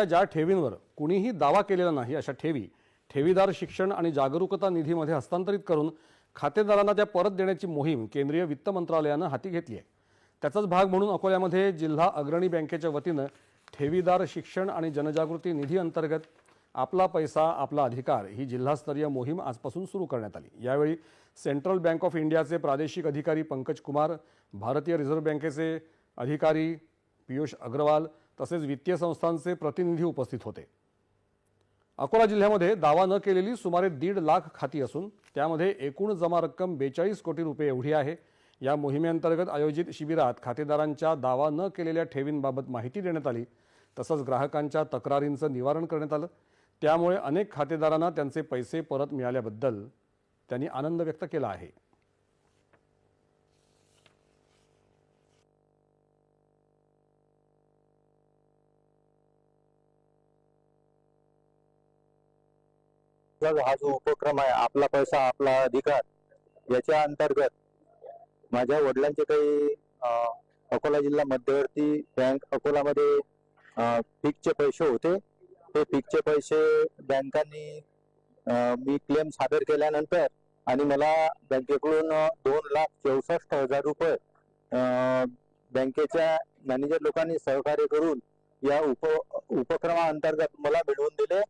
ज्या ठेवींवर कुणीही दावा केलेला नाही अशा ठेवी ठेवीदार शिक्षण आणि जागरूकता निधीमध्ये हस्तांतरित करून खातेदारांना त्या परत देण्याची मोहीम केंद्रीय वित्त मंत्रालयानं हाती घेतली आहे। त्याचाच भाग म्हणून अकोल्यामध्ये जिल्हा अग्रणी बँकेच्या वतीनं ठेवीदार शिक्षण आणि जनजागृती निधी अंतर्गत आपला पैसा आपला अधिकार ही जिल्हास्तरीय मोहीम आजपासून सुरू करण्यात आली। यावेळी सेंट्रल बँक ऑफ इंडियाचे प्रादेशिक अधिकारी पंकज कुमार, भारतीय रिझर्व्ह बँकेचे अधिकारी पियुष अग्रवाल तसेच वित्तीय संस्थांचे प्रतिनिधी उपस्थित होते। अकोला जिल्ह्यामध्ये दावा न केलेली सुमारे 1.5 लाख खाती असून त्यामध्ये एकूण जमा रक्कम 42 कोटी रुपये एवढी आहे। या मोहिमेअंतर्गत आयोजित शिबिरात खातेदारांच्या दावा न केलेल्या ठेवींबाबत माहिती देण्यात आली, तसंच ग्राहकांच्या तक्रारींचं निवारण करण्यात आलं। त्यामुळे अनेक खातेदारांना त्यांचे पैसे परत मिळाल्याबद्दल त्यांनी आनंद व्यक्त केला आहे। हा जो उपक्रम आहे आपला पैसा आपला अधिकार, याच्या अंतर्गत माझ्या वडिलांचे काही अकोला जिल्हा मध्यवर्ती बँक अकोलामध्ये फिक्सचे पैसे होते। ते फिक्सचे पैसे बँकांनी मी क्लेम सादर केल्यानंतर आणि मला बँकेकडून 2,64,000 रुपये बँकेच्या मॅनेजर लोकांनी सहकार्य करून या उपक्रमाअंतर्गत मला मिळवून दिले।